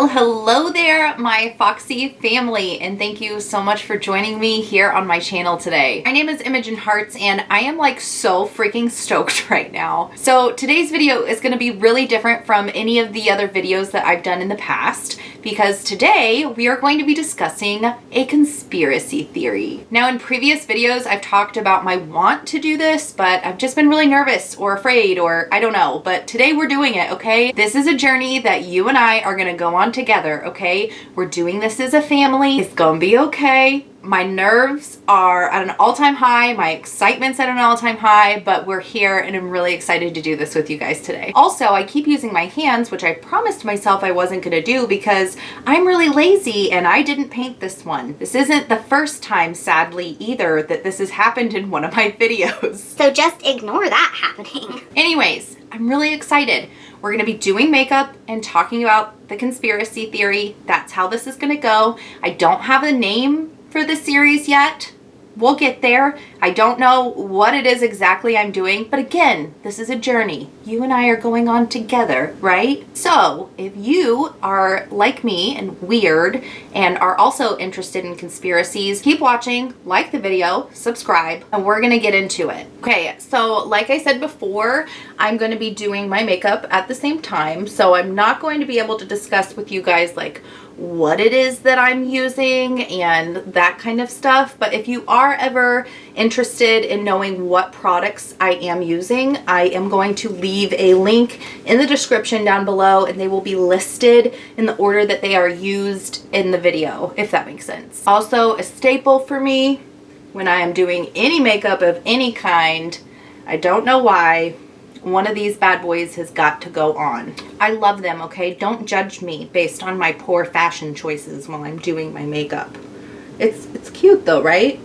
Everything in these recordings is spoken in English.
Well, hello there, my Foxy family, and thank you so much for joining me here on my channel today. My name is Imogen Hearts, and I am like so freaking stoked right now. So today's video is going to be really different from any of the other videos that I've done in the past, because today we are going to be discussing a conspiracy theory. Now, in previous videos, I've talked about my want to do this, but I've just been really nervous or afraid, or I don't know, but today we're doing it, okay? This is a journey that you and I are going to go on together, okay? We're doing this as a family. It's gonna be okay. My nerves are at an all-time high. My excitement's at an all-time high, but we're here and I'm really excited to do this with you guys today. Also, I keep using my hands, which I promised myself I wasn't gonna do because I'm really lazy and I didn't paint this one. This isn't the first time, sadly, either, that this has happened in one of my videos. So just ignore that happening. Anyways, I'm really excited. We're going to be doing makeup and talking about the conspiracy theory. That's how this is going to go. I don't have a name for the series yet. We'll get there. I don't know what it is exactly I'm doing, but again, this is a journey. You and I are going on together, right? So if you are like me and weird and are also interested in conspiracies, keep watching, like the video, subscribe, and we're gonna get into it. Okay, so like I said before, I'm gonna be doing my makeup at the same time, so I'm not going to be able to discuss with you guys like what it is that I'm using and that kind of stuff. But if you are ever interested in knowing what products I am using, I am going to leave a link in the description down below, and they will be listed in the order that they are used in the video, if that makes sense. Also, a staple for me when I am doing any makeup of any kind, I don't know why, one of these bad boys has got to go on. I love them, okay? Don't judge me based on my poor fashion choices while I'm doing my makeup. It's cute though, right?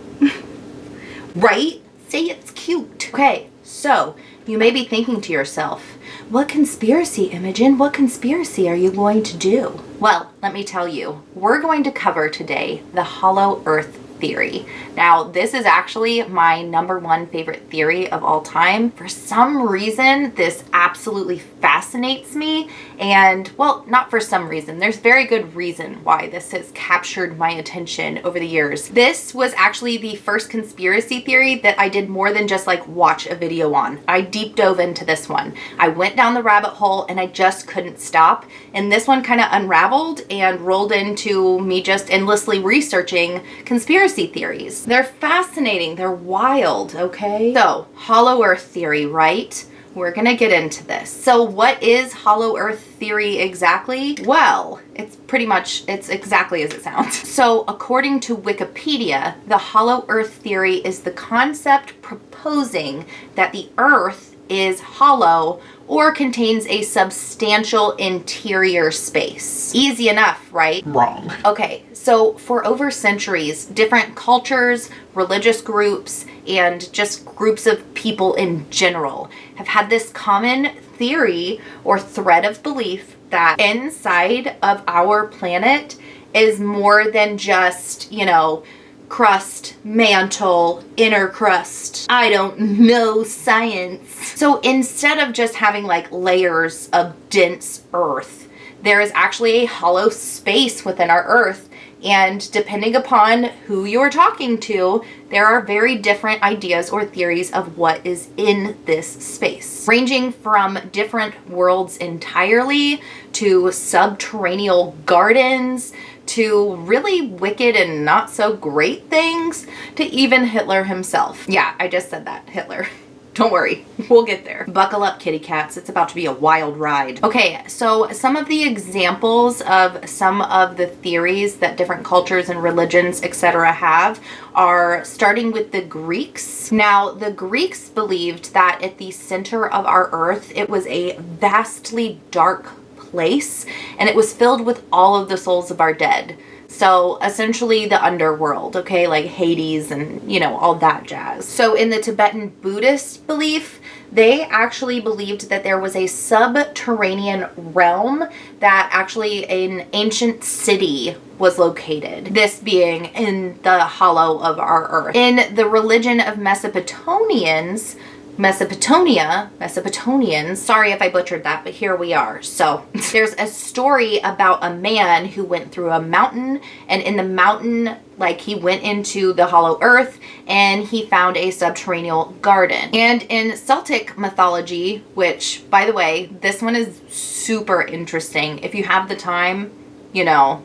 Right? Say it's cute. Okay, so you may be thinking to yourself, what conspiracy, Imogen? What conspiracy are you going to do? Well, let me tell you, we're going to cover today the Hollow Earth theory. Now, this is actually my #1 favorite theory of all time. For some reason, this absolutely fascinates me, and well, not for some reason. There's very good reason why this has captured my attention over the years. This was actually the first conspiracy theory that I did more than just like watch a video on. I deep dove into this one. I went down the rabbit hole and I just couldn't stop. And this one kind of unraveled and rolled into me just endlessly researching conspiracy theories. They're fascinating. They're wild, okay? So, Hollow Earth theory, right? We're gonna get into this. So what is Hollow Earth theory exactly? Well, it's exactly as it sounds. So according to Wikipedia, the Hollow Earth theory is the concept proposing that the Earth is hollow or contains a substantial interior space. Easy enough, right? Wrong. Okay, so for over centuries, different cultures, religious groups, and just groups of people in general have had this common theory or thread of belief that inside of our planet is more than just, you know, crust, mantle, inner crust. I don't know science. So instead of just having like layers of dense earth, there is actually a hollow space within our earth. And depending upon who you're talking to, there are very different ideas or theories of what is in this space, ranging from different worlds entirely to subterranean gardens to really wicked and not so great things to even Hitler himself. Yeah, I just said that, Hitler. Don't worry, we'll get there. Buckle up, kitty cats. It's about to be a wild ride. Okay, so some of the examples of some of the theories that different cultures and religions, etc. have are starting with the Greeks. Now, the Greeks believed that at the center of our earth, it was a vastly dark place, and it was filled with all of the souls of our dead. So essentially the underworld, okay, like Hades and, you know, all that jazz. So in the Tibetan Buddhist belief, they actually believed that there was a subterranean realm that actually an ancient city was located, this being in the hollow of our earth. In the religion of Mesopotamians, Mesopotamians, sorry if I butchered that, but here we are. So there's a story about a man who went through a mountain, and in the mountain, like, he went into the hollow earth and he found a subterranean garden. And in Celtic mythology, which, by the way, this one is super interesting. If you have the time, you know,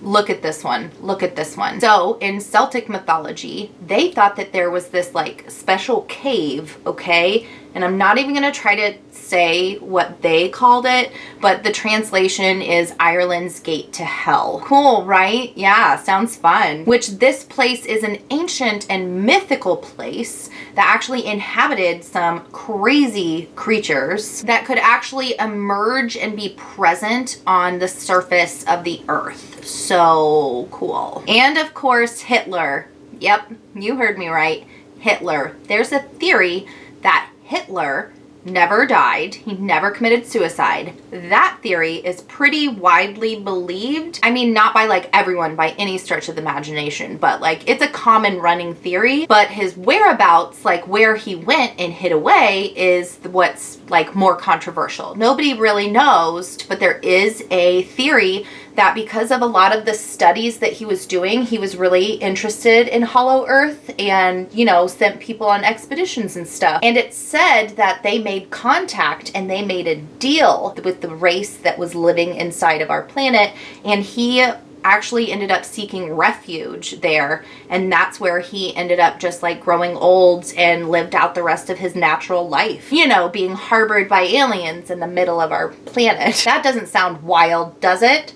look at this one. Look at this one. So in Celtic mythology, they thought that there was this like special cave, okay? And I'm not even going to try to say what they called it, but the translation is Ireland's Gate to Hell. Cool, right? Yeah, sounds fun. Which this place is an ancient and mythical place that actually inhabited some crazy creatures that could actually emerge and be present on the surface of the earth. So cool. And of course, Hitler. Yep, you heard me right. Hitler. There's a theory that Hitler never died. He never committed suicide. That theory is pretty widely believed. I mean, not by like everyone by any stretch of the imagination, but like it's a common running theory. But his whereabouts, like where he went and hid away, is what's like more controversial. Nobody really knows, but there is a theory that because of a lot of the studies that he was doing, he was really interested in Hollow Earth and, you know, sent people on expeditions and stuff. And it said that they made contact and they made a deal with the race that was living inside of our planet, and he actually ended up seeking refuge there, and that's where he ended up just like growing old and lived out the rest of his natural life, you know, being harbored by aliens in the middle of our planet. That doesn't sound wild, does it?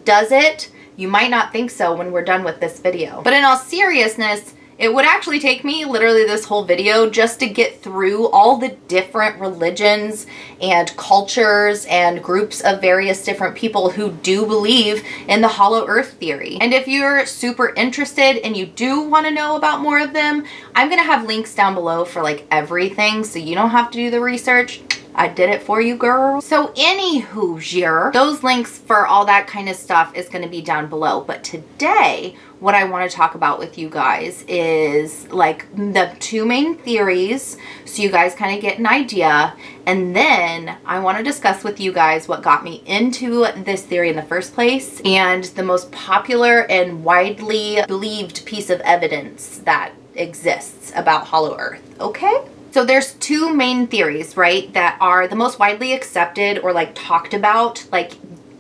Does it? You might not think so when we're done with this video. But in all seriousness, it would actually take me literally this whole video just to get through all the different religions and cultures and groups of various different people who do believe in the Hollow Earth theory. And if you're super interested and you do want to know about more of them, I'm going to have links down below for like everything, so you don't have to do the research. I did it for you, girl. So anywho, those links for all that kind of stuff is going to be down below. But today, what I want to talk about with you guys is like the two main theories, so you guys kind of get an idea. And then I want to discuss with you guys what got me into this theory in the first place, and the most popular and widely believed piece of evidence that exists about Hollow Earth, okay? So there's two main theories, right, that are the most widely accepted or like talked about, like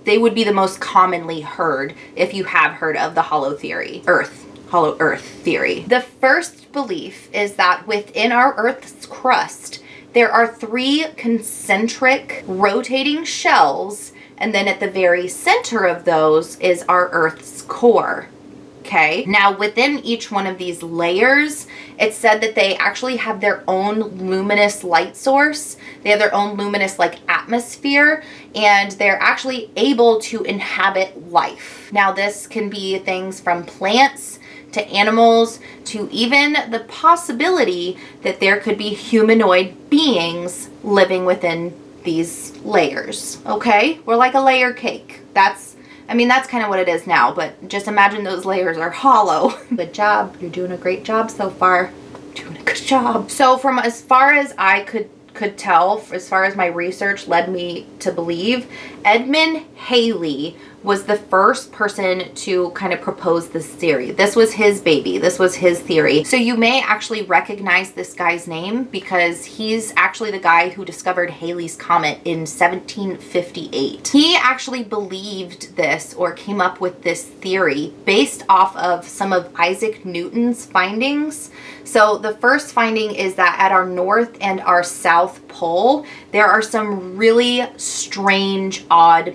they would be the most commonly heard if you have heard of the Hollow Earth theory. The first belief is that within our Earth's crust, there are three concentric rotating shells, and then at the very center of those is our Earth's core. Okay. Now within each one of these layers, it's said that they actually have their own luminous light source. They have their own luminous like atmosphere, and they're actually able to inhabit life. Now this can be things from plants to animals to even the possibility that there could be humanoid beings living within these layers. Okay. We're like a layer cake. That's kind of what it is now, but just imagine those layers are hollow. Good job. You're doing a great job so far. Doing a good job. So from as far as I could tell, as far as my research led me to believe, Edmund Halley was the first person to kind of propose this theory. This was his baby. This was his theory. So you may actually recognize this guy's name because he's actually the guy who discovered Halley's Comet in 1758. He actually believed this, or came up with this theory based off of some of Isaac Newton's findings. So the first finding is that at our north and our south pole, there are some really strange, odd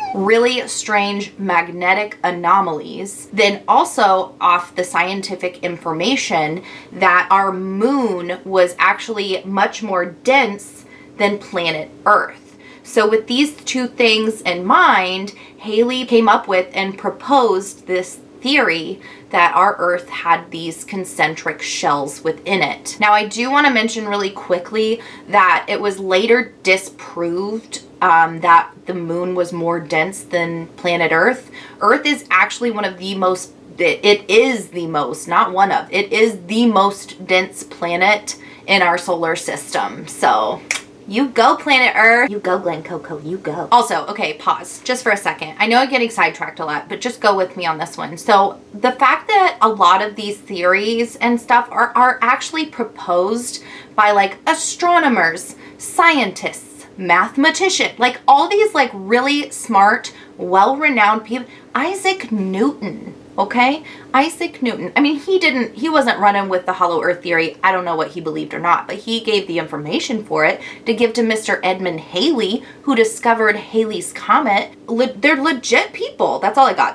really strange magnetic anomalies. Then also off the scientific information that our moon was actually much more dense than planet Earth. So with these two things in mind, Halley came up with and proposed this theory that our Earth had these concentric shells within it. Now, I do want to mention really quickly that it was later disproved that the moon was more dense than planet Earth. Earth is actually one of the most it is the most, not one of, it is the most dense planet in our solar system. So you go, planet Earth. You go, Glen Coco, you go. Also, okay, pause just for a second. I know I'm getting sidetracked a lot, but just go with me on this one. So the fact that a lot of these theories and stuff are actually proposed by like astronomers, scientists, mathematicians, like all these like really smart, well-renowned people. Isaac Newton. Okay, Isaac Newton. I mean, he wasn't running with the hollow earth theory. I don't know what he believed or not, but he gave the information for it to give to Mr. Edmund Halley, who discovered Halley's Comet. They're legit people. That's all I got.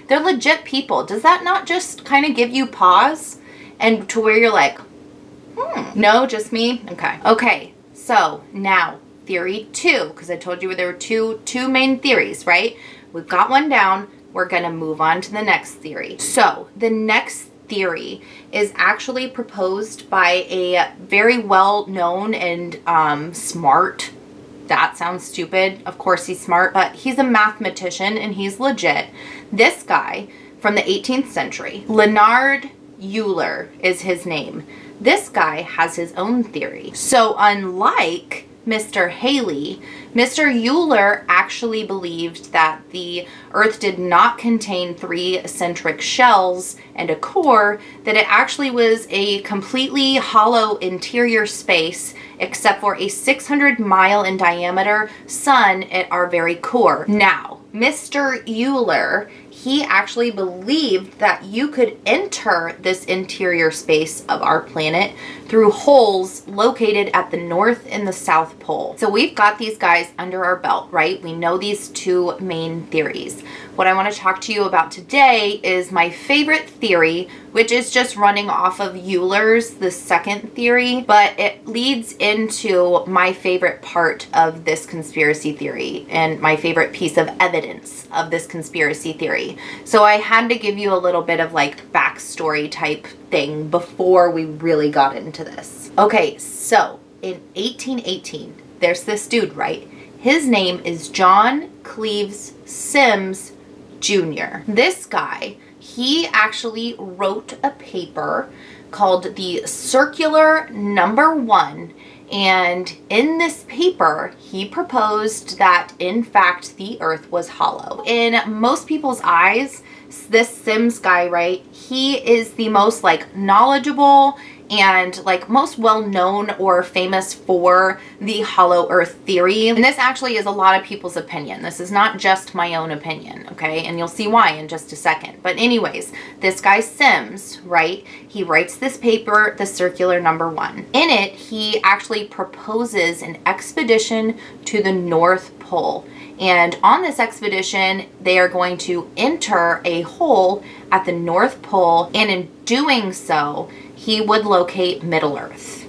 They're legit people. Does that not just kind of give you pause and to where you're like, no, just me? Okay, so now theory 2, because I told you there were two main theories, right? We've got one down. We're going to move on to the next theory. So the next theory is actually proposed by a very well-known and smart, that sounds stupid, of course he's smart, but he's a mathematician and he's legit. This guy from the 18th century, Leonard Euler is his name. This guy has his own theory. So unlike Mr. Halley, Mr. Euler actually believed that the Earth did not contain 3 eccentric shells and a core, that it actually was a completely hollow interior space except for a 600 mile in diameter sun at our very core. Now, Mr. Euler, he actually believed that you could enter this interior space of our planet through holes located at the North and the South Pole. So we've got these guys under our belt, right? We know these 2 main theories. What I want to talk to you about today is my favorite theory, which is just running off of Euler's, the second theory, but it leads into my favorite part of this conspiracy theory and my favorite piece of evidence of this conspiracy theory. So I had to give you a little bit of like backstory type thing before we really got into this. Okay, so in 1818, there's this dude, right? His name is John Cleves Symmes Jr. This guy, he actually wrote a paper called the Circular Number 1, and in this paper he proposed that in fact the Earth was hollow. In most people's eyes, this Symmes guy, right, he is the most like knowledgeable and like most well-known or famous for the hollow earth theory. And this actually is a lot of people's opinion. This is not just my own opinion, okay? And you'll see why in just a second. But anyways, this guy Symmes, right, he writes this paper, the Circular Number 1. In it, he actually proposes an expedition to the North Pole. And on this expedition, they are going to enter a hole at the North Pole, and in doing so, he would locate Middle Earth.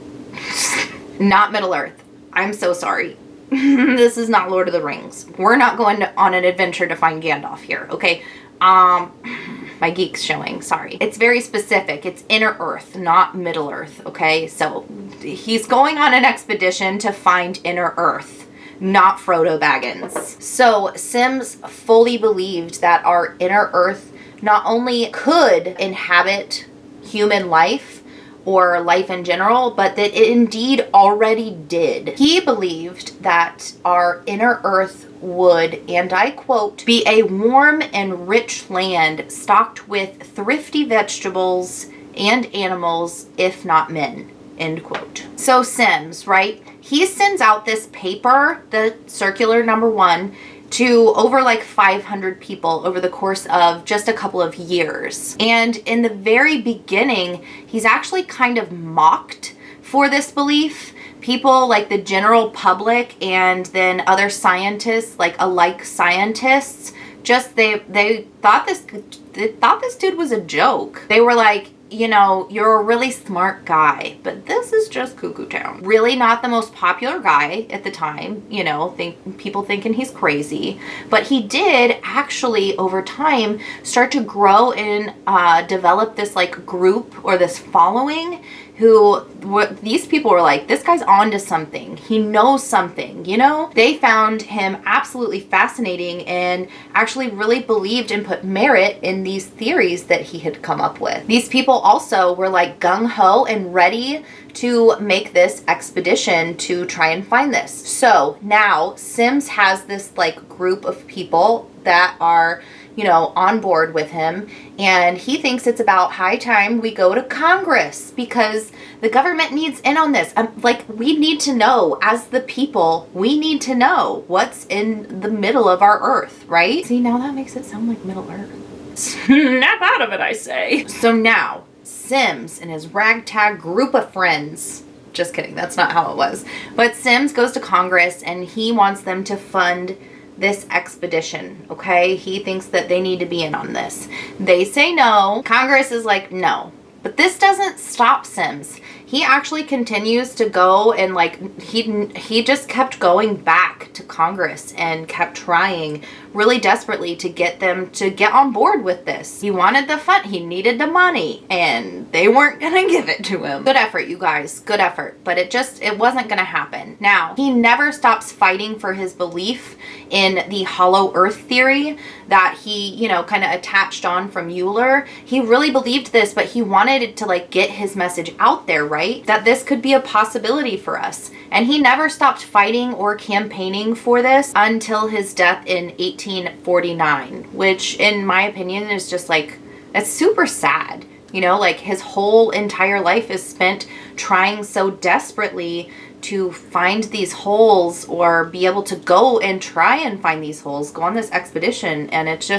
Not Middle Earth. I'm so sorry. This is not Lord of the Rings. We're not going on an adventure to find Gandalf here, okay? My geek's showing, sorry. It's very specific. It's Inner Earth, not Middle Earth, okay? So he's going on an expedition to find Inner Earth, not Frodo Baggins. So Symmes fully believed that our Inner Earth not only could inhabit human life or life in general, but that it indeed already did. He believed that our Inner Earth would, and I quote, be a warm and rich land stocked with thrifty vegetables and animals, if not men, end quote. So Symmes, right, he sends out this paper, the Circular Number 1, to over like 500 people over the course of just a couple of years. And in the very beginning, he's actually kind of mocked for this belief. People like the general public and then other scientists, like alike scientists, just they thought this dude was a joke. They were like, you know, you're a really smart guy, but this is just cuckoo town. Really not the most popular guy at the time, you know, people thinking he's crazy. But he did actually, over time, start to grow and develop this like group or this following these people were like, this guy's onto something. He knows something, you know? They found him absolutely fascinating and actually really believed and put merit in these theories that he had come up with. These people also were like gung-ho and ready to make this expedition to try and find this. So now Symmes has this like group of people that are, you know, on board with him, and he thinks it's about high time we go to Congress because the government needs in on this. Like, we need to know, as the people, we need to know what's in the middle of our earth, right? See, now that makes it sound like Middle Earth. Snap out of it, I say. So now Symmes and his ragtag group of friends, just kidding, that's not how it was, but Symmes goes to Congress and he wants them to fund this expedition, okay? He thinks that they need to be in on this. They say no. Congress is like, no. But this doesn't stop Symmes. He actually continues to go and like, he just kept going back to Congress and kept trying really desperately to get them to get on board with this. He wanted the fund, he needed the money, and they weren't gonna give it to him. Good effort, you guys, good effort. But it wasn't gonna happen. Now, he never stops fighting for his belief in the hollow earth theory that he, you know, kind of attached on from Euler. He really believed this, but he wanted to like get his message out there, right? That this could be a possibility for us. And he never stopped fighting or campaigning for this until his death in 1849, which in my opinion is just like, it's super sad. You know, like his whole entire life is spent trying so desperately to find these holes or be able to go and try and find these holes, go on this expedition, and it's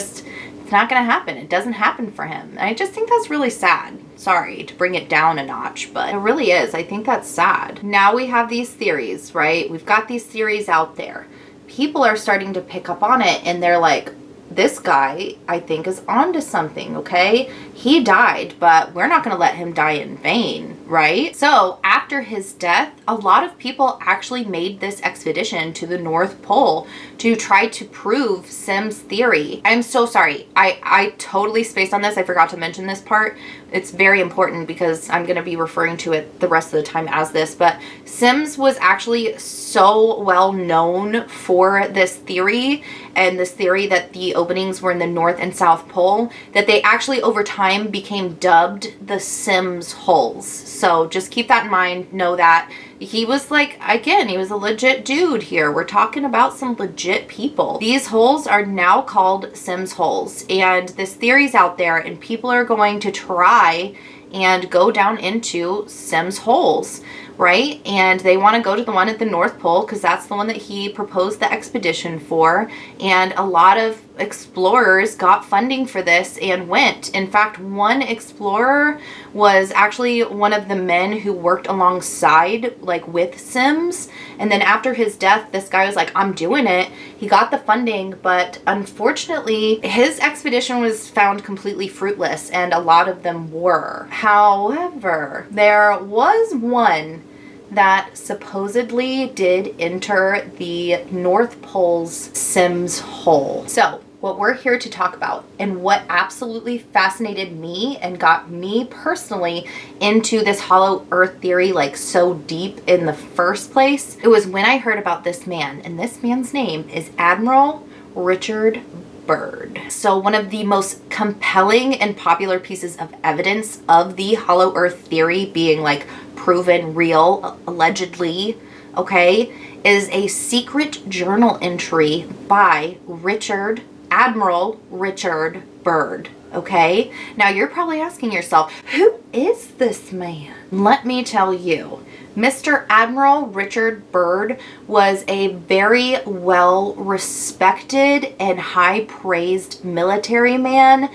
not going to happen. It doesn't happen for him. And I just think that's really sad. Sorry to bring it down a notch, but it really is. I think that's sad. Now we have these theories, right? We've got these theories out there. People are starting to pick up on it, and they're like, this guy, I think, is onto something, okay? He died, but we're not going to let him die in vain, right? So after his death, a lot of people actually made this expedition to the North Pole to try to prove Symmes' theory. I'm so sorry. I totally spaced on this. I forgot to mention this part. It's very important because I'm going to be referring to it the rest of the time as this, but Symmes was actually so well known for this theory, and this theory that the openings were in the North and South Pole, that they actually over time became dubbed the Symmes holes. So just keep that in mind. Know that he was like, again, he was a legit dude here. We're talking about some legit people. These holes are now called Symmes holes, and this theory's out there, and people are going to try and go down into Symmes holes, right? And they want to go to the one at the North Pole because that's the one that he proposed the expedition for. And a lot of explorers got funding for this and went. In fact, one explorer was actually one of the men who worked alongside, like, with Symmes. And then after his death, this guy was like, I'm doing it. He got the funding, but unfortunately, his expedition was found completely fruitless, and a lot of them were. However, there was one that supposedly did enter the North Pole's Symmes hole. So what we're here to talk about, and what absolutely fascinated me and got me personally into this hollow earth theory like so deep in the first place, it was when I heard about this man, and this man's name is Admiral Richard Byrd. So one of the most compelling and popular pieces of evidence of the hollow earth theory being like proven real, allegedly, okay, is a secret journal entry by Admiral Richard Byrd, okay? Now you're probably asking yourself, who is this man? Let me tell you. Mr. Admiral Richard Byrd was a very well respected and high praised military man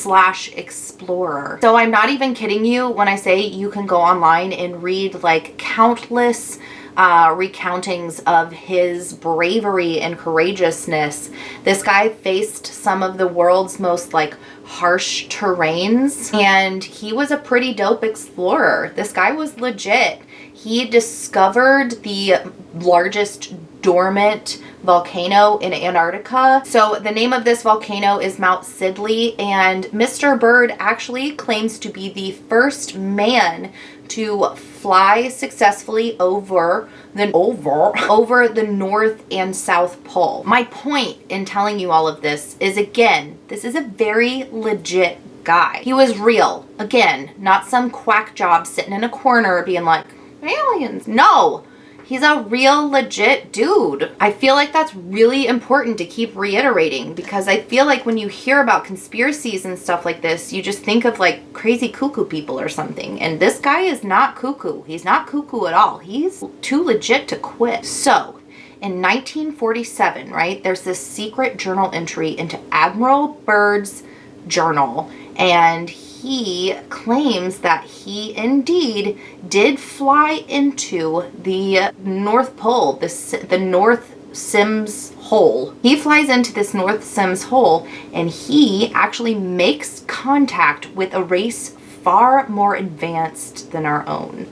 / explorer. So I'm not even kidding you when I say you can go online and read like countless recountings of his bravery and courageousness. This guy faced some of the world's most like harsh terrains, and he was a pretty dope explorer. This guy was legit. He discovered the largest dormant volcano in Antarctica. So the name of this volcano is Mount Sidley, and Mr. Byrd actually claims to be the first man to fly successfully over the North and South Pole. My point in telling you all of this is, again, this is a very legit guy. He was real. Again, not some quack job sitting in a corner being like, aliens. No, he's a real legit dude. I feel like that's really important to keep reiterating, because I feel like when you hear about conspiracies and stuff like this, you just think of like crazy cuckoo people or something. And this guy is not cuckoo. He's not cuckoo at all. He's too legit to quit. So in 1947, right, there's this secret journal entry into Admiral Byrd's journal, and he claims that he indeed did fly into the North Pole, the North Symmes hole. He flies into this North Symmes hole, and he actually makes contact with a race far more advanced than our own.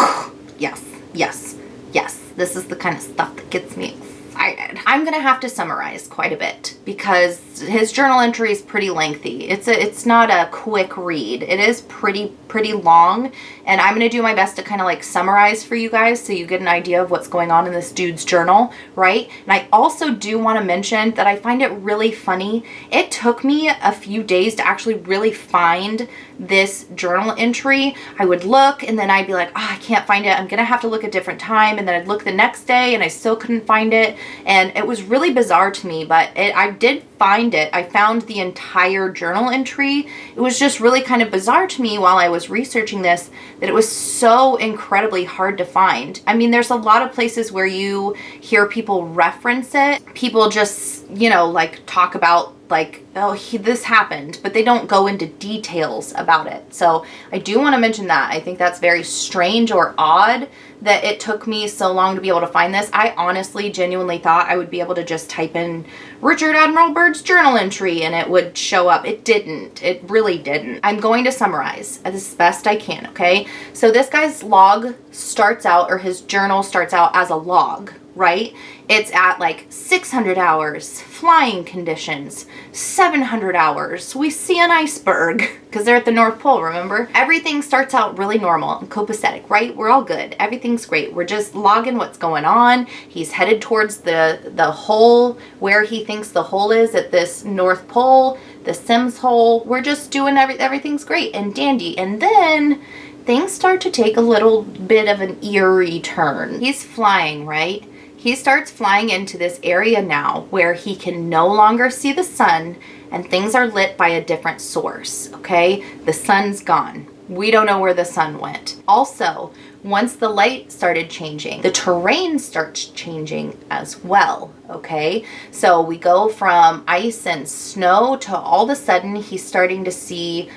Yes, yes, yes. This is the kind of stuff that gets me excited. I'm gonna have to summarize quite a bit because his journal entry is pretty lengthy. It's not a quick read. It is pretty long, and I'm gonna do my best to kind of like summarize for you guys so you get an idea of what's going on in this dude's journal, right? And I also do want to mention that I find it really funny. It took me a few days to actually really find this journal entry. I would look and then I'd be like, oh, I can't find it. I'm gonna have to look a different time. And then I'd look the next day and I still couldn't find it. And it was really bizarre to me, but I did find it. I found the entire journal entry. It was just really kind of bizarre to me while I was researching this that it was so incredibly hard to find. I mean, there's a lot of places where you hear people reference it. People just, you know, like talk about like, oh, this happened, but they don't go into details about it. So I do want to mention that. I think that's very strange or odd that it took me so long to be able to find this. I honestly, genuinely thought I would be able to just type in Richard Admiral Byrd's journal entry and it would show up. It didn't. It really didn't. I'm going to summarize as best I can, okay? So this guy's log starts out, or his journal starts out as a log, right? It's at like 600 hours, flying conditions, 700 hours, we see an iceberg, because they're at the North Pole, remember? Everything starts out really normal and copacetic, right? We're all good. Everything's great. We're just logging what's going on. He's headed towards the hole, where he thinks the hole is at this North Pole, the Symmes hole. We're just doing everything's great and dandy. And then things start to take a little bit of an eerie turn. He's flying, right? He starts flying into this area now where he can no longer see the sun and things are lit by a different source, okay? The sun's gone. We don't know where the sun went. Also, once the light started changing, the terrain starts changing as well, okay? So we go from ice and snow to all of a sudden he's starting to see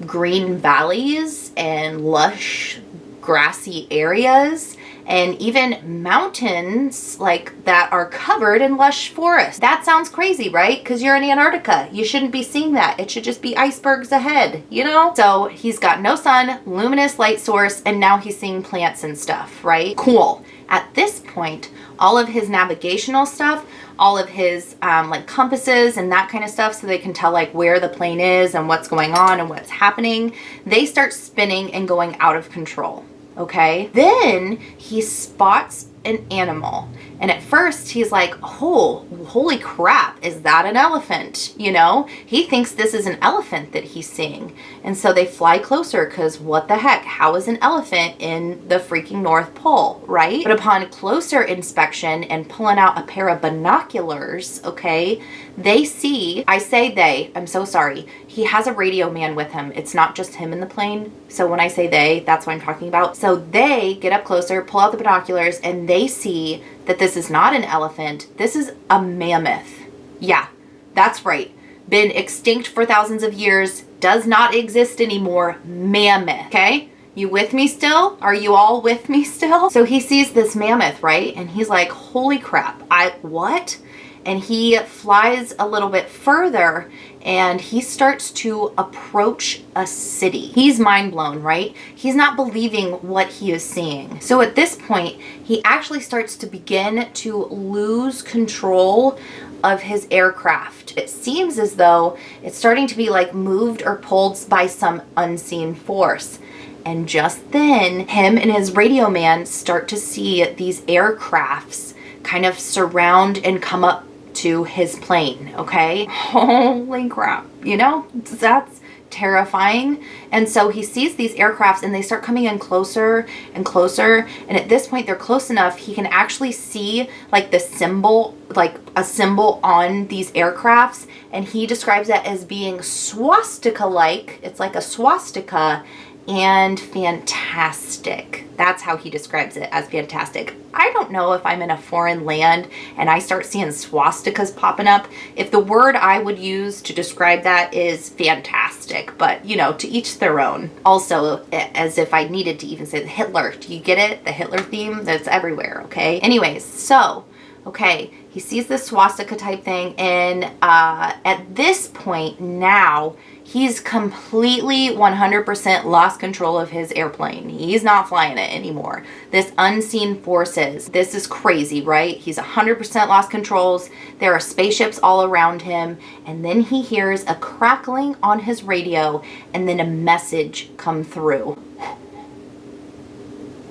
green valleys and lush grassy areas, and even mountains like that are covered in lush forest. That sounds crazy, right? Because you're in Antarctica. You shouldn't be seeing that. It should just be icebergs ahead, you know? So he's got no sun, luminous light source, and now he's seeing plants and stuff, right? Cool. At this point, all of his navigational stuff, all of his like compasses and that kind of stuff, so they can tell like where the plane is and what's going on and what's happening, they start spinning and going out of control. Okay, then he spots an animal, and at first he's like, oh, holy crap, is that an elephant? You know, he thinks this is an elephant that he's seeing, and so they fly closer because what the heck, how is an elephant in the freaking North Pole, right? But upon closer inspection and pulling out a pair of binoculars, okay, they see, I say they, I'm so sorry, he has a radio man with him. It's not just him in the plane. So when I say they, that's what I'm talking about. So they get up closer, pull out the binoculars, and they see that this is not an elephant. This is a mammoth. Yeah, that's right. Been extinct for thousands of years, does not exist anymore. Mammoth, okay? You with me still? Are you all with me still? So he sees this mammoth, right? And he's like, holy crap, what? and he flies a little bit further and he starts to approach a city. He's mind blown, right? He's not believing what he is seeing. So at this point, he actually starts to begin to lose control of his aircraft. It seems as though it's starting to be like moved or pulled by some unseen force. And just then, him and his radio man start to see these aircrafts kind of surround and come up to his plane, okay? Holy crap, you know, that's terrifying. And so he sees these aircrafts and they start coming in closer and closer. And at this point, they're close enough, he can actually see like the symbol, like a symbol on these aircrafts. And he describes that as being swastika-like. It's like a swastika and fantastic. That's how he describes it, as fantastic. I don't know if I'm in a foreign land and I start seeing swastikas popping up, if the word I would use to describe that is fantastic, but you know, to each their own. Also, as if I needed to even say the Hitler. Do you get it? The Hitler theme that's everywhere, okay? Anyways, so, okay, he sees this swastika type thing, and at this point now, he's completely 100% lost control of his airplane. He's not flying it anymore. This unseen forces, this is crazy, right? He's 100% lost controls. There are spaceships all around him. And then he hears a crackling on his radio and then a message come through.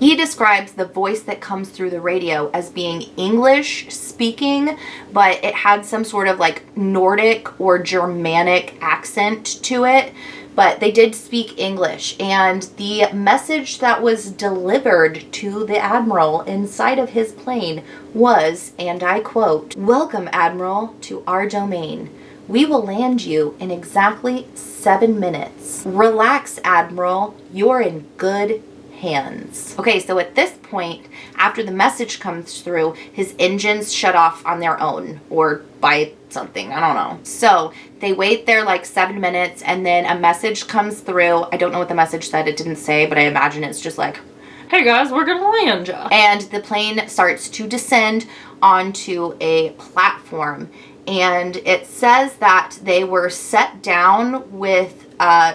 He describes the voice that comes through the radio as being English speaking, but it had some sort of like Nordic or Germanic accent to it. But they did speak English, and the message that was delivered to the Admiral inside of his plane was, and I quote, "Welcome, Admiral, to our domain. We will land you in exactly 7 minutes. Relax, Admiral. You're in good hands." Okay, so at this point, after the message comes through, his engines shut off on their own, or by something, I don't know. So they wait there like 7 minutes, and then a message comes through. I don't know what the message said, it didn't say, but I imagine it's just like, "Hey guys, we're gonna land ya." And the plane starts to descend onto a platform, and it says that they were set down with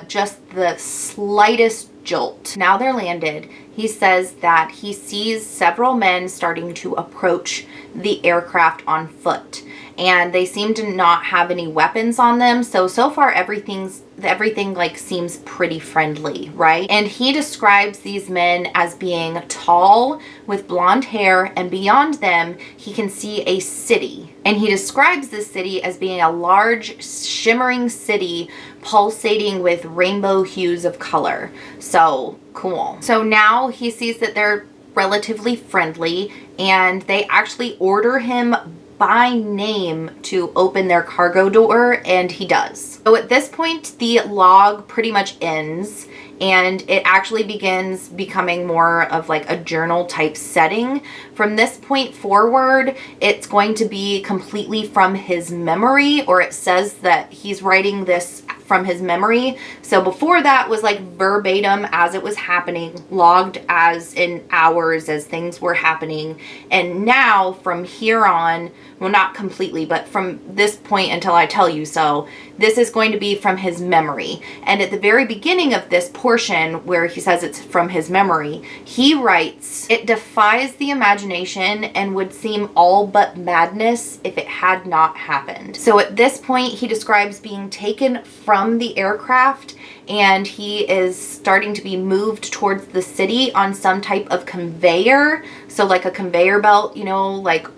just the slightest jolt. Now they're landed. He says that he sees several men starting to approach the aircraft on foot, and they seem to not have any weapons on them. So far everything like seems pretty friendly, right? And he describes these men as being tall with blonde hair, and beyond them he can see a city. And he describes this city as being a large shimmering city pulsating with rainbow hues of color. So cool. So now he sees that they're relatively friendly, and they actually order him by name to open their cargo door, and he does. So at this point, the log pretty much ends, and it actually begins becoming more of like a journal type setting. From this point forward, it's going to be completely from his memory, or it says that he's writing this from his memory. So before that was like verbatim as it was happening, logged as in hours as things were happening. And now from here on, well, not completely, but from this point until I tell you so, this is going to be from his memory. And at the very beginning of this portion where he says it's from his memory, he writes, "It defies the imagination and would seem all but madness if it had not happened." So at this point, he describes being taken from the aircraft, and he is starting to be moved towards the city on some type of conveyor. So like a conveyor belt, you know, like,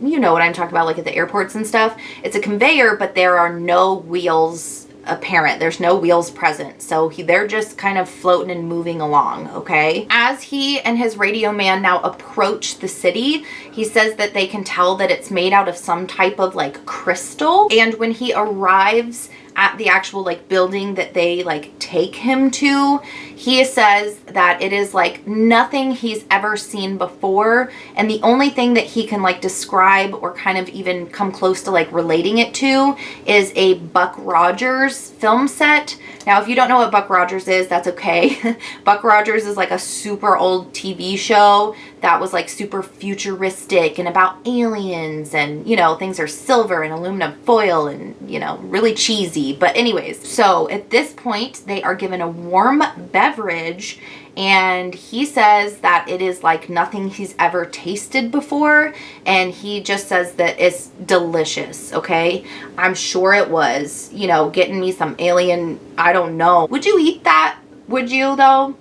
you know what I'm talking about, like at the airports and stuff. It's a conveyor, but there are no wheels apparent. There's no wheels present. So they're just kind of floating and moving along, okay? As he and his radio man now approach the city, he says that they can tell that it's made out of some type of like crystal. And when he arrives at the actual like building that they like take him to, he says that it is like nothing he's ever seen before, and the only thing that he can like describe or kind of even come close to like relating it to is a Buck Rogers film set. Now, if you don't know what Buck Rogers is, that's okay. Buck Rogers is like a super old TV show that was like super futuristic and about aliens, and you know, things are silver and aluminum foil and, you know, really cheesy. But anyways, so at this point they are given a warm beverage, and he says that it is like nothing he's ever tasted before, and he just says that it's delicious. Okay, I'm sure it was, you know, getting me some alien, I don't know. Would you eat that? Would you though?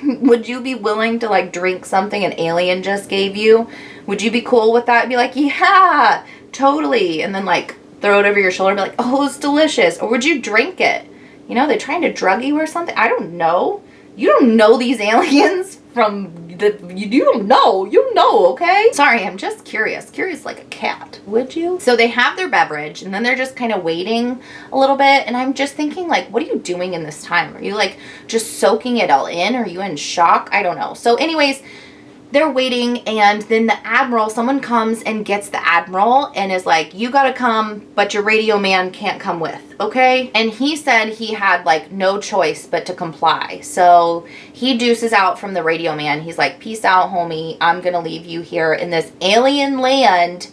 Would you be willing to like drink something an alien just gave you? Would you be cool with that? Be like, yeah, totally, and then like throw it over your shoulder and be like, oh, it's delicious? Or would you drink it? You know, they're trying to drug you or something. I don't know. You don't know these aliens from you don't know. You know, okay? Sorry, I'm just curious. Curious like a cat. Would you? So they have their beverage, and then they're just kind of waiting a little bit, and I'm just thinking, like, what are you doing in this time? Are you like just soaking it all in? Are you in shock? I don't know. So anyways, they're waiting, and then the Admiral, someone comes and gets the Admiral and is like, you gotta come, but your radio man can't come with, okay? And he said he had like no choice but to comply. So he deuces out from the radio man. He's like, peace out, homie. I'm gonna leave you here in this alien land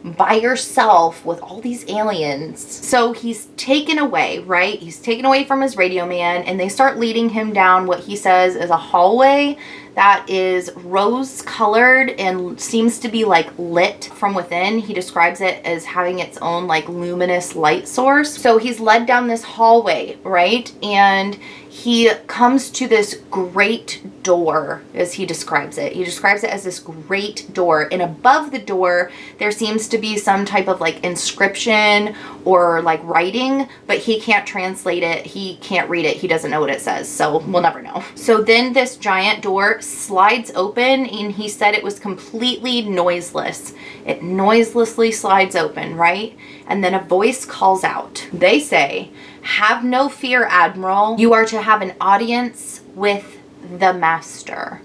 by yourself with all these aliens. So he's taken away, right? He's taken away from his radio man, and they start leading him down what he says is a hallway that is rose colored and seems to be like lit from within. He describes it as having its own like luminous light source. So he's led down this hallway, right? And he comes to this great door, as he describes it. He describes it as this great door, and above the door there seems to be some type of like inscription or like writing, but he can't translate it. He can't read it. He doesn't know what it says, so we'll never know. So then this giant door slides open, and he said it was completely noiseless. It noiselessly slides open, right? And then a voice calls out. They say, have no fear, Admiral. You are to have an audience with the master.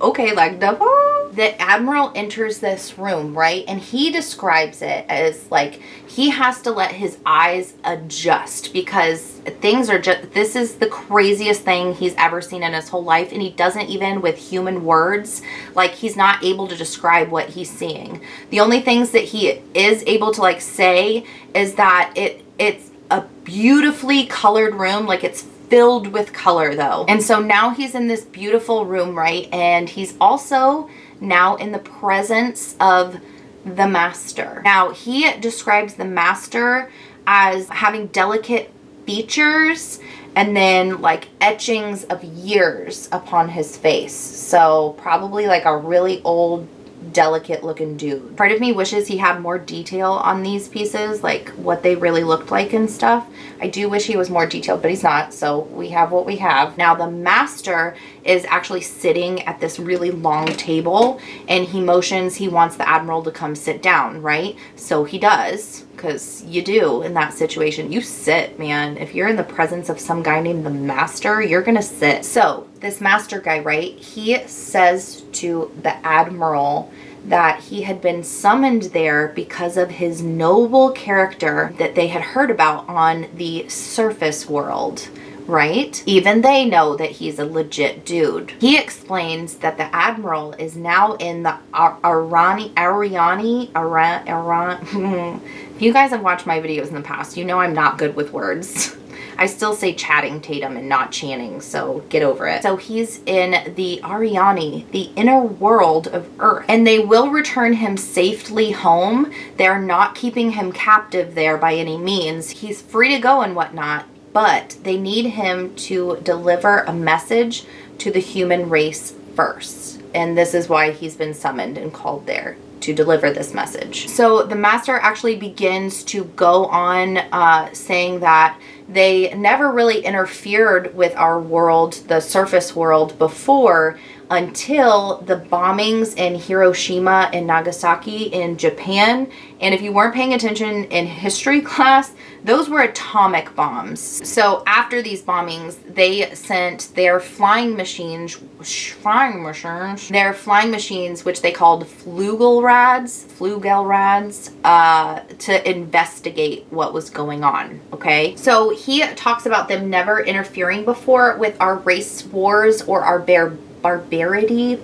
Okay, like the Admiral enters this room, right? And he describes it as like he has to let his eyes adjust because things are just, this is the craziest thing he's ever seen in his whole life, and he doesn't even with human words, like he's not able to describe what he's seeing. The only things that he is able to like say is that it's a beautifully colored room, like it's filled with color though. And so now he's in this beautiful room, right? And he's also now in the presence of the master. Now he describes the master as having delicate features and then like etchings of years upon his face. So probably like a really old, delicate looking dude. Part of me wishes he had more detail on these pieces, like what they really looked like and stuff. I do wish he was more detailed, but he's not, so we have what we have. Now the master is actually sitting at this really long table, and he motions he wants the Admiral to come sit down, right? So he does, because you do in that situation. You sit, man. If you're in the presence of some guy named the master, you're gonna sit. So this master guy, right, he says to the Admiral that he had been summoned there because of his noble character that they had heard about on the surface world, right? Even they know that he's a legit dude. He explains that the Admiral is now in the If you guys have watched my videos in the past, you know I'm not good with words. I still say Channing Tatum and not Channing, so get over it. So he's in the Ariani, the inner world of Earth, and they will return him safely home. They're not keeping him captive there by any means. He's free to go and whatnot, but they need him to deliver a message to the human race first. And this is why he's been summoned and called there, to deliver this message. So the master actually begins to go on saying that they never really interfered with our world, the surface world, before, until the bombings in Hiroshima and Nagasaki in Japan. And if you weren't paying attention in history class, those were atomic bombs. So after these bombings, they sent their flying machines, which they called Flugelrads, to investigate what was going on, okay? So he talks about them never interfering before with our race wars or our barbarity,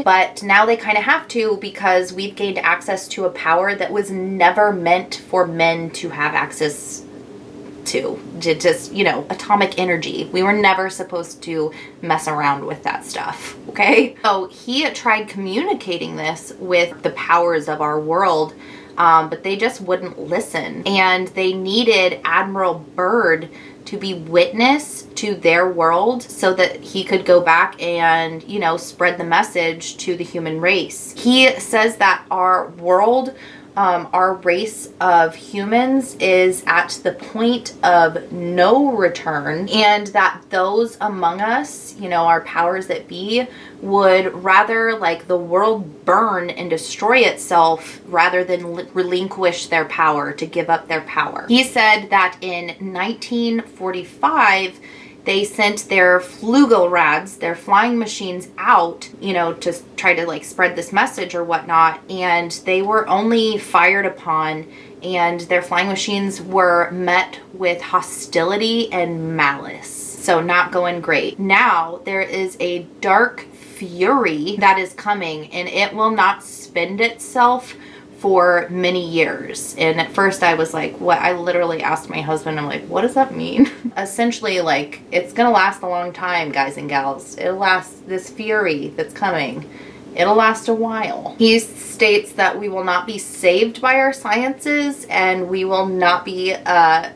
but now they kind of have to, because we've gained access to a power that was never meant for men to have access to just, you know, atomic energy. We were never supposed to mess around with that stuff, okay? So he tried communicating this with the powers of our world, but they just wouldn't listen, and they needed Admiral Byrd to be witness to their world so that he could go back and, you know, spread the message to the human race. He says that our world, our race of humans is at the point of no return, and that those among us, you know, our powers that be, would rather like the world burn and destroy itself rather than relinquish their power, to give up their power. He said that in 1945, they sent their Flugelrads, their flying machines, out, you know, to try to like spread this message or whatnot, and they were only fired upon, and their flying machines were met with hostility and malice. So not going great. Now there is a dark fury that is coming, and it will not spend itself for many years. And at first I was like, what? I literally asked my husband, I'm like, what does that mean? Essentially, like, it's gonna last a long time, guys and gals. It'll last, this fury that's coming, it'll last a while. He states that we will not be saved by our sciences, and we will not be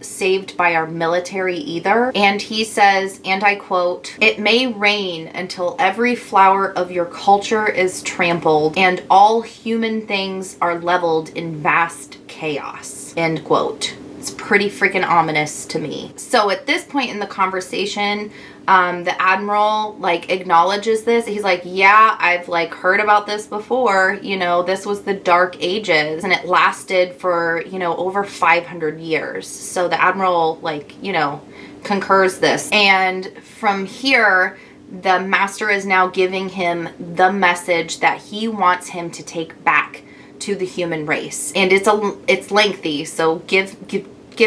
saved by our military either. And he says, and I quote, "It may rain until every flower of your culture is trampled and all human things are leveled in vast chaos." End quote. It's pretty freaking ominous to me. So at this point in the conversation, the Admiral like acknowledges this. He's like, yeah, I've like heard about this before. You know, this was the Dark Ages, and it lasted for, you know, over 500 years. So the Admiral, like, you know, concurs this. And from here, the Master is now giving him the message that he wants him to take back to the human race. And it's lengthy, so give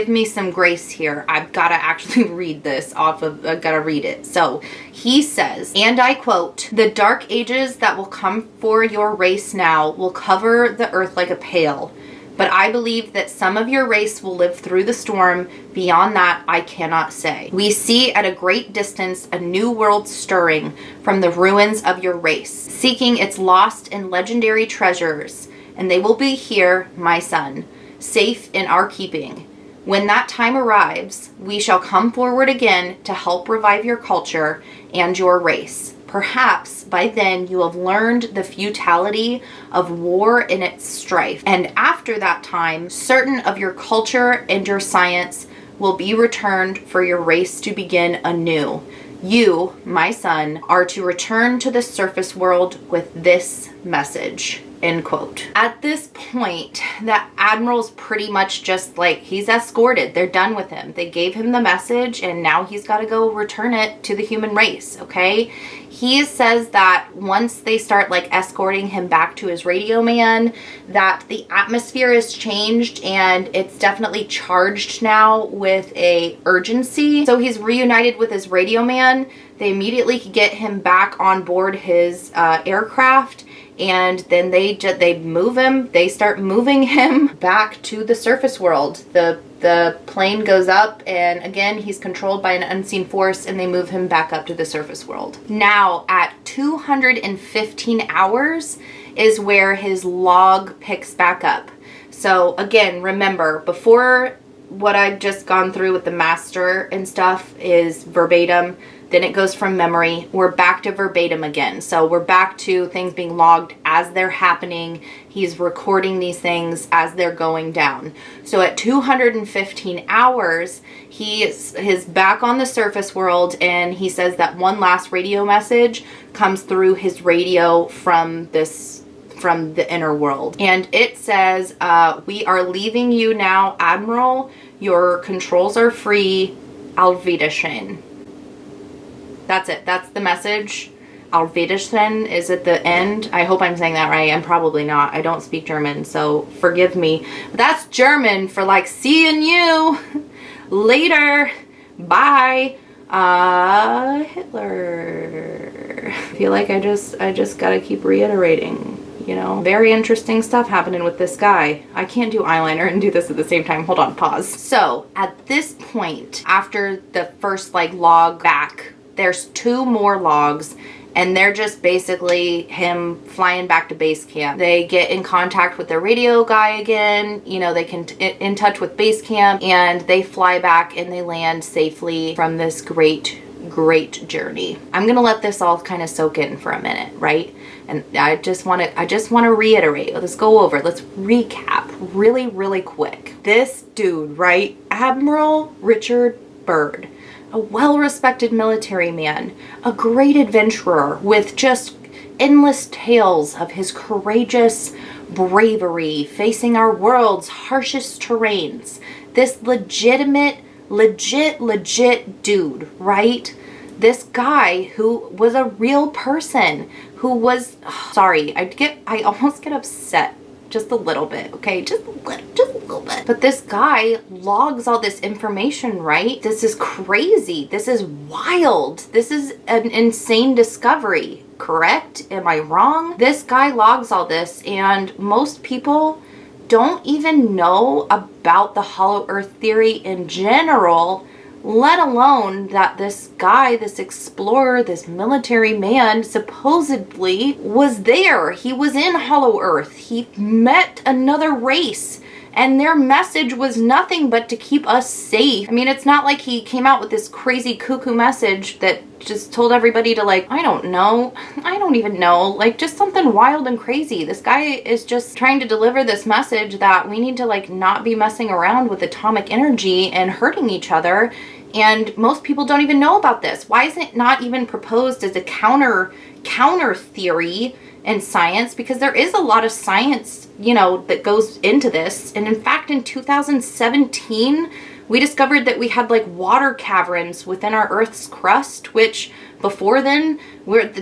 me some grace here. I've got to actually read this off of, I've got to read it. So he says, and I quote, "The dark ages that will come for your race now will cover the earth like a pale. But I believe that some of your race will live through the storm. Beyond that, I cannot say. We see at a great distance a new world stirring from the ruins of your race, seeking its lost and legendary treasures. And they will be here, my son, safe in our keeping. When that time arrives, we shall come forward again to help revive your culture and your race. Perhaps by then you have learned the futility of war and its strife. And after that time, certain of your culture and your science will be returned for your race to begin anew. You, my son, are to return to the surface world with this message." End quote. At this point, the Admiral's pretty much just like, he's escorted. They're done with him. They gave him the message, and now he's got to go return it to the human race, okay? He says that once they start like escorting him back to his radio man, that the atmosphere has changed, and it's definitely charged now with a urgency. So he's reunited with his radio man. They immediately get him back on board his aircraft, and then they move him. They start moving him back to the surface world. The plane goes up, and again, he's controlled by an unseen force, and they move him back up to the surface world. Now, at 215 hours is where his log picks back up. So again, remember, before what I've just gone through with the Master and stuff is verbatim, Then it goes from memory. We're back to verbatim again. So we're back to things being logged as they're happening. He's recording these things as they're going down. So at 215 hours, he is back on the surface world, and he says that one last radio message comes through his radio from the inner world. And it says, we are leaving you now, Admiral. Your controls are free. Auf Wiedersehen. That's it. That's the message. Auf Wiedersehen is at the end. I hope I'm saying that right. I'm probably not. I don't speak German, so forgive me. But that's German for like seeing you later. Bye. Hitler. I feel like I just gotta keep reiterating. You know, very interesting stuff happening with this guy. I can't do eyeliner and do this at the same time. Hold on, pause. So at this point, after the first like log back, there's 2 more logs, and they're just basically him flying back to base camp. They get in contact with their radio guy again. You know, they can in touch with base camp, and they fly back and they land safely from this great journey. I'm gonna let this all kind of soak in for a minute, right? And I just want to reiterate. Let's go over. Let's recap really quick. This dude, right? Admiral Richard Byrd, a well-respected military man, a great adventurer with just endless tales of his courageous bravery facing our world's harshest terrains. This legit dude, right? This guy who was a real person, who was, sorry, I almost get upset just a little bit, okay? Just a little bit. But this guy logs all this information, right? This is crazy. This is wild. This is an insane discovery, correct? Am I wrong? This guy logs all this, and most people don't even know about the Hollow Earth theory in general, let alone that this guy, this explorer, this military man supposedly was there. He was in Hollow Earth. He met another race, and their message was nothing but to keep us safe. I mean, it's not like he came out with this crazy cuckoo message that just told everybody to, like, I don't even know, like, just something wild and crazy. This guy is just trying to deliver this message that we need to, like, not be messing around with atomic energy and hurting each other. And most people don't even know about this. Why is it not even proposed as a counter theory in science? Because there is a lot of science, you know, that goes into this. And in fact, in 2017, we discovered that we had like water caverns within our Earth's crust, which before then,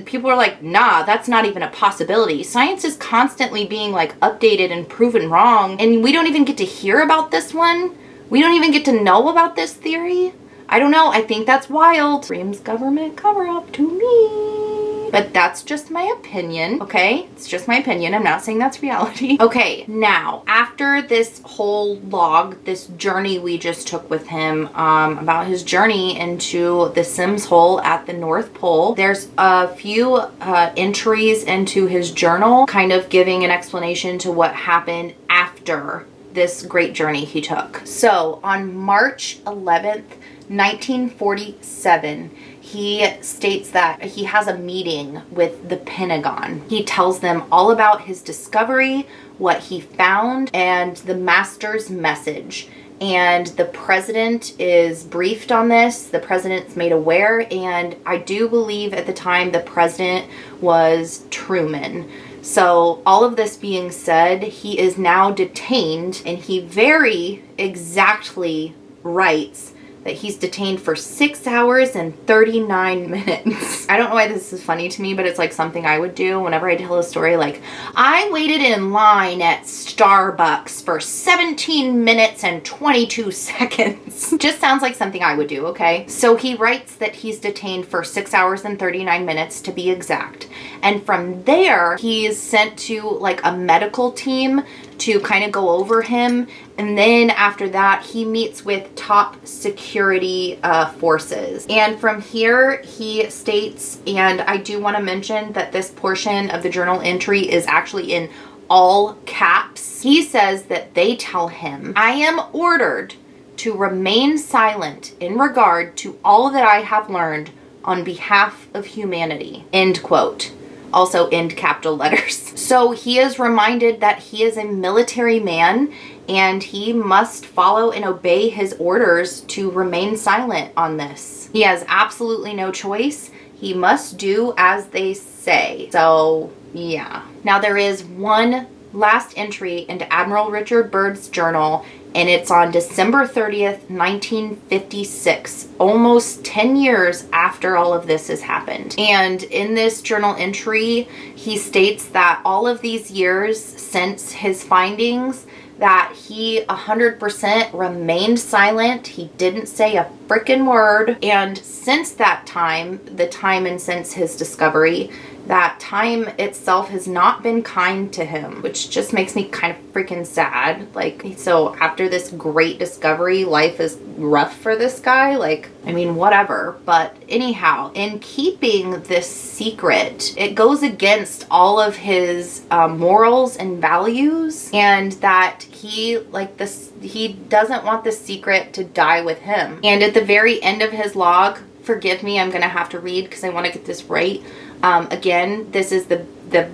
people were like, nah, that's not even a possibility. Science is constantly being like updated and proven wrong, and we don't even get to hear about this one. We don't even get to know about this theory. I don't know. I think that's wild. Screams government cover up to me. But that's just my opinion, okay? It's just my opinion. I'm not saying that's reality. Okay, now, after this whole log, this journey we just took with him, about his journey into the Symmes hole at the North Pole, there's a few entries into his journal, kind of giving an explanation to what happened after this great journey he took. So, on March 11th, 1947, he states that he has a meeting with the Pentagon. He tells them all about his discovery, what he found, and the master's message. And the president is briefed on this. The president's made aware, and I do believe at the time the president was Truman. So all of this being said, he is now detained, and he very exactly writes that he's detained for 6 hours and 39 minutes. I don't know why this is funny to me, but it's like something I would do whenever I tell a story, like, I waited in line at Starbucks for 17 minutes and 22 seconds. Just sounds like something I would do, okay? So he writes that he's detained for 6 hours and 39 minutes to be exact. And from there, he's sent to like a medical team to kind of go over him. And then after that, he meets with top security forces. And from here, he states, and I do want to mention that this portion of the journal entry is actually in all caps. He says that they tell him, I am ordered to remain silent in regard to all that I have learned on behalf of humanity. End quote. Also end capital letters. So he is reminded that he is a military man and he must follow and obey his orders to remain silent on this. He has absolutely no choice. He must do as they say. So, yeah. Now there is one last entry into Admiral Richard Byrd's journal, and it's on December 30th, 1956, almost 10 years after all of this has happened. And in this journal entry, he states that all of these years since his findings, that he 100% remained silent. He didn't say a frickin' word. And since that time, the time and since his discovery, that time itself has not been kind to him, which just makes me kind of freaking sad. Like, so after this great discovery, life is rough for this guy. Like, I mean, whatever. But anyhow, in keeping this secret, it goes against all of his morals and values, and that he, like this, he doesn't want the secret to die with him. And at the very end of his log, forgive me, I'm gonna have to read because I want to get this right. Again, this is the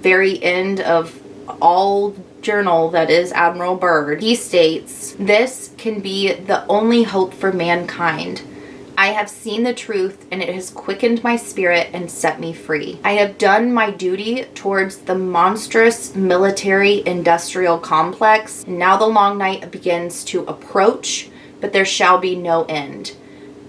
very end of all journal that is Admiral Byrd. He states, "This can be the only hope for mankind. I have seen the truth and it has quickened my spirit and set me free. I have done my duty towards the monstrous military industrial complex. Now the long night begins to approach, but there shall be no end.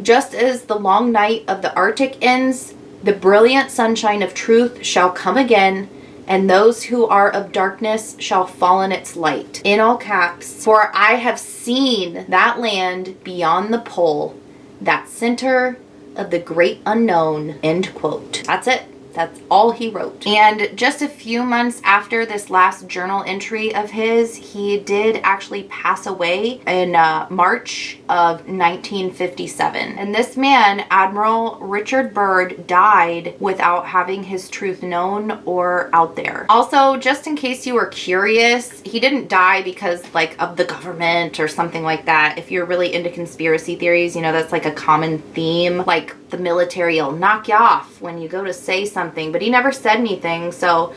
Just as the long night of the Arctic ends, the brilliant sunshine of truth shall come again, and those who are of darkness shall fall in its light." In all caps, "For I have seen that land beyond the pole, that center of the great unknown." End quote. That's it. That's all he wrote. And just a few months after this last journal entry of his, he did actually pass away in March of 1957. And this man, Admiral Richard Byrd, died without having his truth known or out there. Also, just in case you were curious, he didn't die because like of the government or something like that. If you're really into conspiracy theories, you know, that's like a common theme. Like the military will knock you off when you go to say something, but he never said anything. So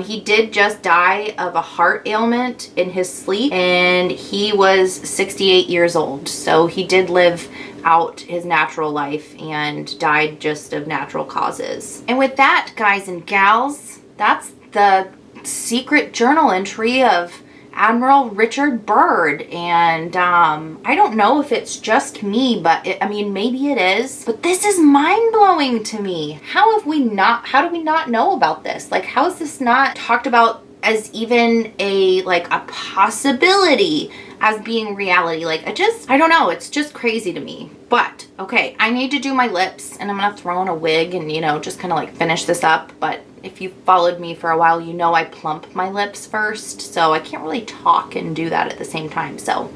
he did just die of a heart ailment in his sleep, and he was 68 years old. So he did live out his natural life and died just of natural causes. And with that, guys and gals, that's the secret journal entry of Admiral Richard Byrd. And I don't know if it's just me, but I mean, maybe it is, but this is mind-blowing to me. How do we not know about this? Like, how is this not talked about as even a possibility as being reality? Like, I don't know, it's just crazy to me. But okay, I need to do my lips, and I'm gonna throw on a wig and, you know, just kind of like finish this up. But if you followed me for a while, you know I plump my lips first, so I can't really talk and do that at the same time. So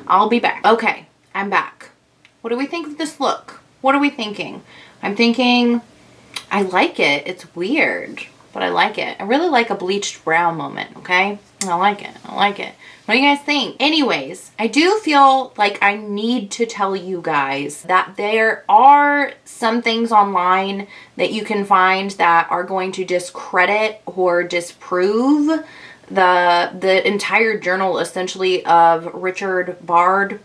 I'll be back. Okay, I'm back. What do we think of this look? What are we thinking? I'm thinking I like it. It's weird, but I like it. I really like a bleached brow moment, okay? I like it. I like it. What do you guys think? Anyways, I do feel like I need to tell you guys that there are some things online that you can find that are going to discredit or disprove the entire journal, essentially, of Richard Byrd.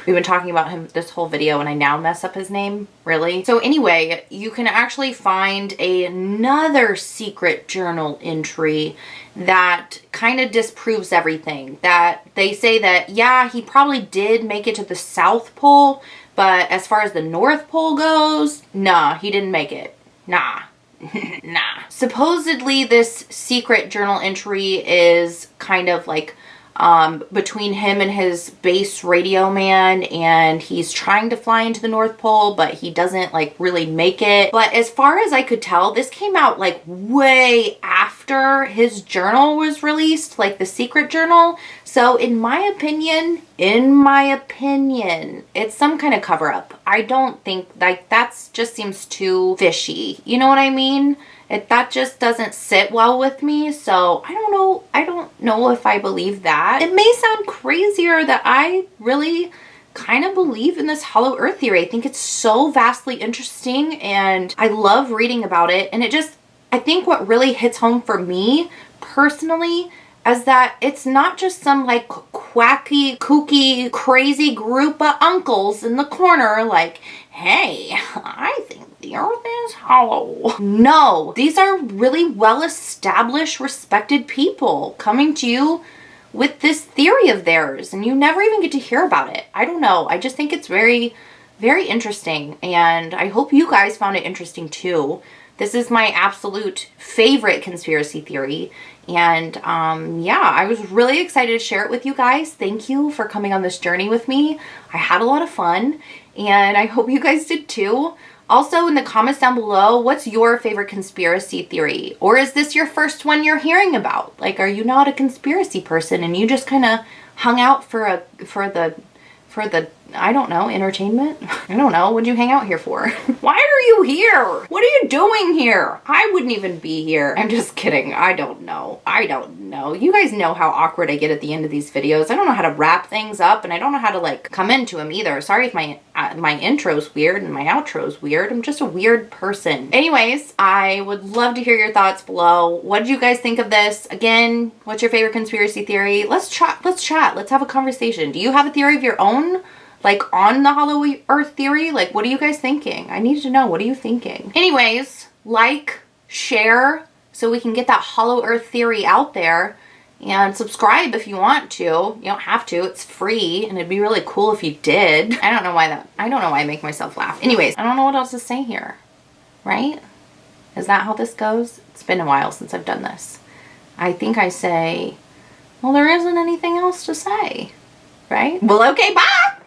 We've been talking about him this whole video and I now mess up his name. Really? So anyway, you can actually find another secret journal entry that kind of disproves everything. That they say that, yeah, he probably did make it to the South Pole, but as far as the North Pole goes, nah, he didn't make it. Nah. Nah. Supposedly this secret journal entry is kind of like between him and his base radio man, and he's trying to fly into the North Pole, but he doesn't like really make it. But as far as I could tell, this came out like way after his journal was released, like the secret journal. So in my opinion, it's some kind of cover up. I don't think, like, that's just seems too fishy. You know what I mean? That just doesn't sit well with me. So I don't know if I believe that. It may sound crazier that I really kind of believe in this hollow earth theory. I think it's so vastly interesting and I love reading about it. And I think what really hits home for me personally is that it's not just some like quacky, kooky, crazy group of uncles in the corner like, hey, I think the earth is hollow. No, these are really well-established, respected people coming to you with this theory of theirs, and you never even get to hear about it. I don't know. I just think it's very, very interesting, and I hope you guys found it interesting too. This is my absolute favorite conspiracy theory, and yeah, I was really excited to share it with you guys. Thank you for coming on this journey with me. I had a lot of fun, and I hope you guys did too. Also, in the comments down below, what's your favorite conspiracy theory? Or is this your first one you're hearing about? Like, are you not a conspiracy person and you just kind of hung out for the I don't know, entertainment? I don't know. What'd you hang out here for? Why are you here? What are you doing here? I wouldn't even be here. I'm just kidding. I don't know. I don't know. You guys know how awkward I get at the end of these videos. I don't know how to wrap things up and I don't know how to like come into them either. Sorry if my intro's weird and my outro's weird. I'm just a weird person. Anyways, I would love to hear your thoughts below. What did you guys think of this? Again, what's your favorite conspiracy theory? Let's chat. Let's have a conversation. Do you have a theory of your own? Like on the hollow earth theory? Like, what are you guys thinking? I need to know. What are you thinking? Anyways, like, share so we can get that hollow earth theory out there, and subscribe if you want to. You don't have to. It's free and it'd be really cool if you did. I don't know why I make myself laugh. Anyways, I don't know what else to say here, right? Is that how this goes? It's been a while since I've done this. I think I say, well, there isn't anything else to say, right? Well, okay, bye.